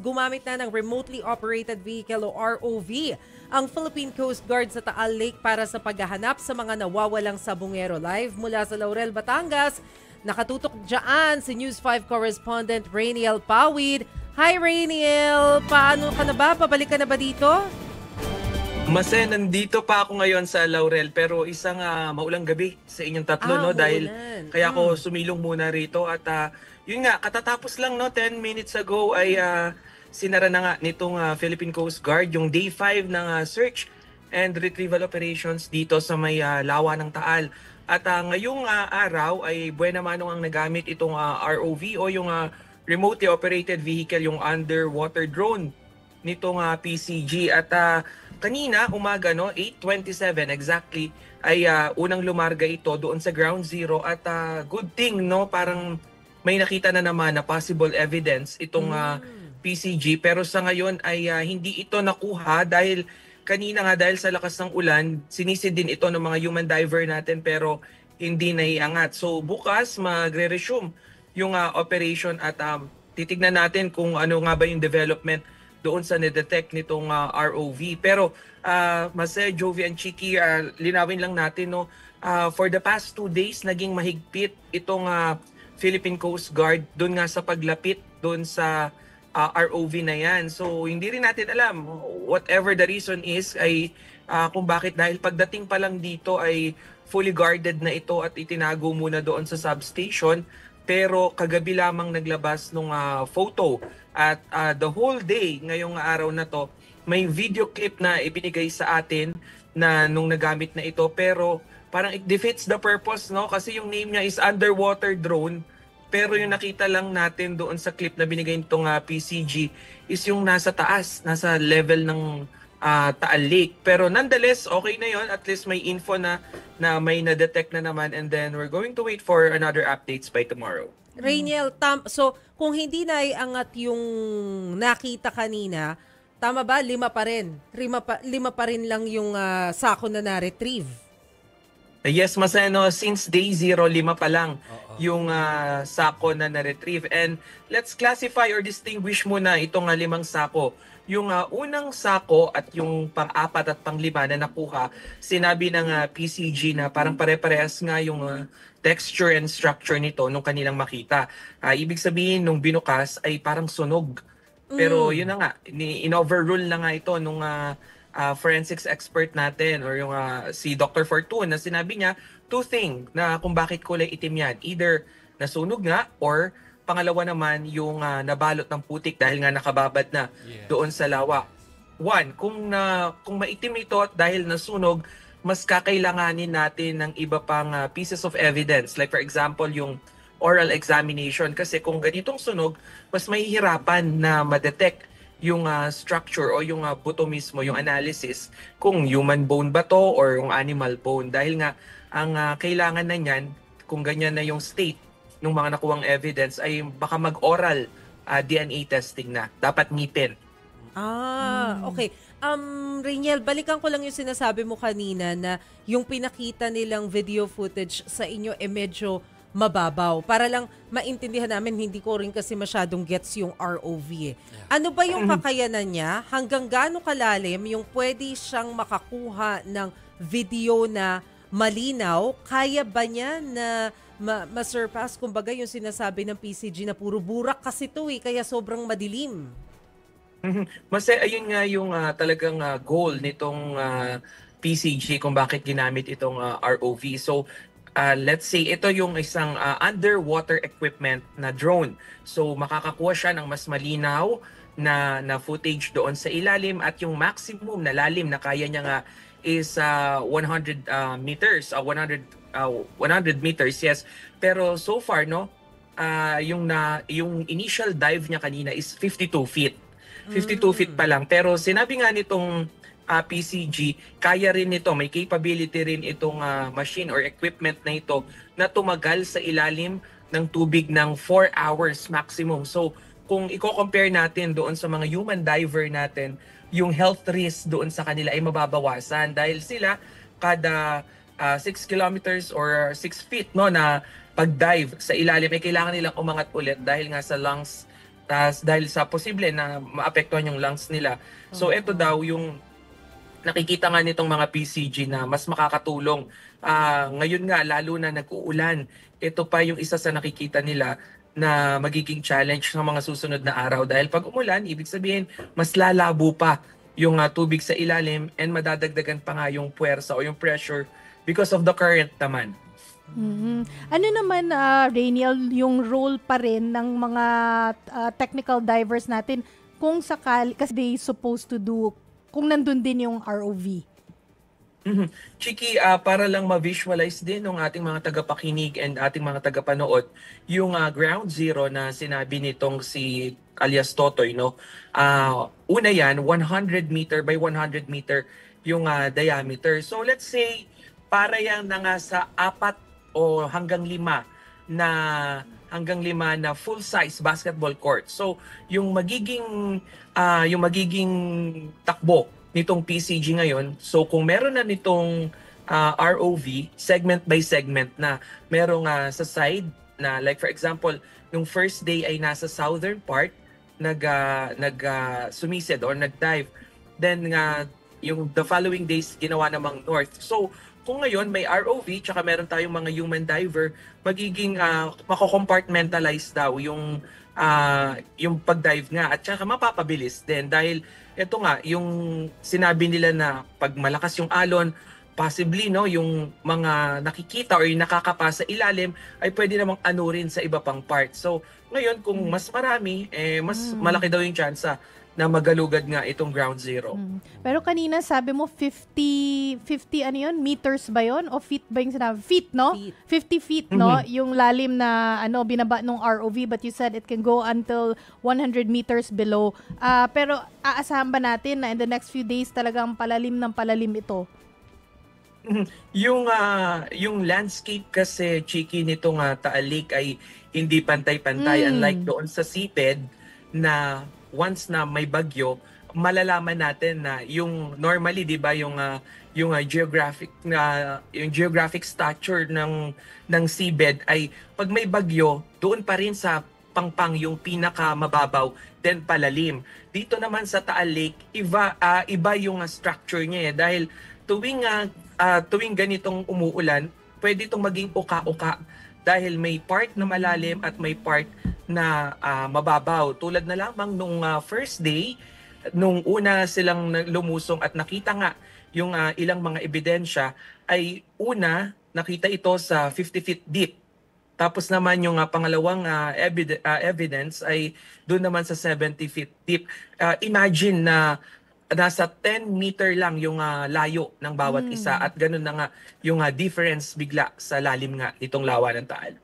gumamit na ng Remotely Operated Vehicle o ROV ang Philippine Coast Guard sa Taal Lake para sa paghahanap sa mga nawawalang sabongero. Live mula sa Laurel, Batangas, nakatutok dyan si News 5 correspondent Rainiel Pawid. Hi Rainiel! Paano ka na ba? Pabalik ka na ba dito? Mase, nandito pa ako ngayon sa Laurel pero isang maulang gabi sa inyong tatlo, no? Dahil kaya ako sumilong muna rito at yun nga, katatapos lang, no, 10 minutes ago ay sinara na nga nitong Philippine Coast Guard yung day 5 ng search and retrieval operations dito sa may lawa ng Taal. At ngayong araw ay buena mano ang nagamit itong ROV o yung remotely operated vehicle, yung underwater drone nitong PCG. At kanina umaga, no, 8:27 exactly ay unang lumarga ito doon sa ground zero at good thing, no, parang may nakita na naman na possible evidence itong PCG pero sa ngayon ay hindi ito nakuha dahil kanina nga dahil sa lakas ng ulan sinisid din ito ng mga human diver natin pero hindi naiangat. So bukas magre-resume yung operation at titignan natin kung ano nga ba yung development doon sa na-detect nitong ROV. Pero Mase, Jovi and Chiki, linawin lang natin, no, for the past 2 days naging mahigpit itong Philippine Coast Guard doon nga sa paglapit doon sa ROV na yan. So hindi rin natin alam whatever the reason is ay kung bakit, dahil pagdating pa lang dito ay fully guarded na ito at itinago muna doon sa substation. Pero kagabi lamang naglabas nung photo at the whole day ngayong araw na to may video clip na ibinigay sa atin na nung nagamit na ito pero parang it defeats the purpose, no, kasi yung name niya is underwater drone pero yung nakita lang natin doon sa clip na binigay nitong PCG is yung nasa taas, nasa level ng Taal Lake. Pero nonetheless, okay na yon, at least may info na may na-detect na naman and then we're going to wait for another updates by tomorrow. Rainiel, so kung hindi na iangat yung nakita kanina, tama ba? 5 pa rin. 5 pa rin lang yung sako na na-retrieve. Yes, Maseno, since day 0, 5 pa lang yung sako na na-retrieve. And let's classify or distinguish muna itong 5 sako. Yung unang sako at yung pang-4 at pang-5 na nakuha, sinabi ng PCG na parang pare-parehas nga yung texture and structure nito nung kanilang makita. Ibig sabihin, nung binukas ay parang sunog. Pero yun na nga, in-overrule na nga ito nung forensics expert natin or yung si Dr. Fortune na sinabi niya 2 things na kung bakit kulay itim yan. Either nasunog nga or pangalawa naman yung nabalot ng putik dahil nga nakababad na doon sa lawa. 1, kung maitim ito at dahil nasunog, mas kakailanganin natin ng iba pang pieces of evidence. Like for example, yung oral examination. Kasi kung ganitong sunog, mas mahihirapan na ma-detect yung structure o yung buto mismo, yung analysis, kung human bone ba to or yung animal bone. Dahil nga, ang kailangan na niyan, kung ganyan na yung state ng mga nakuwang evidence, ay baka mag-oral DNA testing na. Dapat ngipin. Okay. Rainiel, balikan ko lang yung sinasabi mo kanina na yung pinakita nilang video footage sa inyo medyo mababaw. Para lang maintindihan namin, hindi ko rin kasi masyadong gets yung ROV. Ano ba yung kakayanan niya? Hanggang gaano kalalim yung pwede siyang makakuha ng video na malinaw? Kaya ba niya na ma-surpass, kumbaga, yung sinasabi ng PCG na puro burak kasi ito kaya sobrang madilim? Mas ayun nga yung talagang goal nitong PCG kung bakit ginamit itong ROV. So, let's say ito yung isang underwater equipment na drone. So makakakuha siya ng mas malinaw na footage doon sa ilalim at yung maximum na lalim na kaya niya nga is 100 meters, 100 meters, yes. Pero so far, no, yung initial dive niya kanina is 52 feet. 52 feet pa lang. Pero sinabi nga nitong PCG, kaya rin nito, may capability rin itong machine or equipment na ito na tumagal sa ilalim ng tubig ng 4 hours maximum. So kung i-compare natin doon sa mga human diver natin, yung health risk doon sa kanila ay mababawasan dahil sila kada 6 kilometers or 6 feet, no, na pag-dive sa ilalim ay kailangan nilang umangat ulit dahil nga sa lungs dahil sa posible na maapektuhan yung lungs nila. So ito daw yung nakikita nga nitong mga PCG na mas makakatulong. Ngayon nga, lalo na nag-uulan, ito pa yung isa sa nakikita nila na magiging challenge ng mga susunod na araw. Dahil pag umulan, ibig sabihin, mas lalabo pa yung tubig sa ilalim and madadagdagan pa nga yung puwersa o yung pressure because of the current naman. Ano naman, Rainiel, yung role pa rin ng mga technical divers natin kung sakali, kasi they supposed to do kung nandun din yung ROV? Chiki, para lang ma-visualize din ng ating mga tagapakinig and ating mga tagapanood, yung ground zero na sinabi nitong si alias Totoy, no? Una yan, 100 meter by 100 meter yung diameter. So let's say, para yan na nga sa 4 o hanggang 5 na full-size basketball court. So, yung magiging takbo nitong PCG ngayon, so kung meron na nitong ROV, segment by segment na merong sa side na like for example, nung first day ay nasa southern part, sumisid or nag-dive. Then yung the following days ginawa namang north. So, kung ngayon may ROV tsaka meron tayong mga human diver, magiging mako-compartmentalize daw yung pag-dive nga at saka mapapabilis din dahil ito nga yung sinabi nila na pag malakas yung alon, possibly no yung mga nakikita or yung nakakapa sa ilalim ay pwede namang anurin sa iba pang part. So ngayon kung mas marami mas malaki daw yung chance na magalugad nga itong ground zero. Pero kanina sabi mo 50 ano yun? Meters ba yun? O feet ba yung sinabi? Feet, no? 50 feet, no? Yung lalim na binaba nung ROV, but you said it can go until 100 meters below. Pero aasahan ba natin na in the next few days talagang palalim ng palalim ito? Yung landscape kasi, Chiki, nitong Taal Lake ay hindi pantay-pantay unlike doon sa seabed na once na may bagyo, malalaman natin na yung normally 'di ba yung geographic stature ng seabed ay pag may bagyo, doon pa rin sa pangpang yung pinaka mababaw then palalim. Dito naman sa Taal Lake, iba yung structure niya dahil tuwing ganitong umuulan, pwede itong maging uka-uka dahil may part na malalim at may part na mababaw. Tulad na lamang nung first day, nung una silang lumusong at nakita nga yung ilang mga ebidensya, ay nakita ito sa 50 feet deep. Tapos naman yung pangalawang evidence ay doon naman sa 70 feet deep. Imagine na nasa 10 meter lang yung layo ng bawat isa at ganun na nga yung difference bigla sa lalim nga itong lawa ng Taal.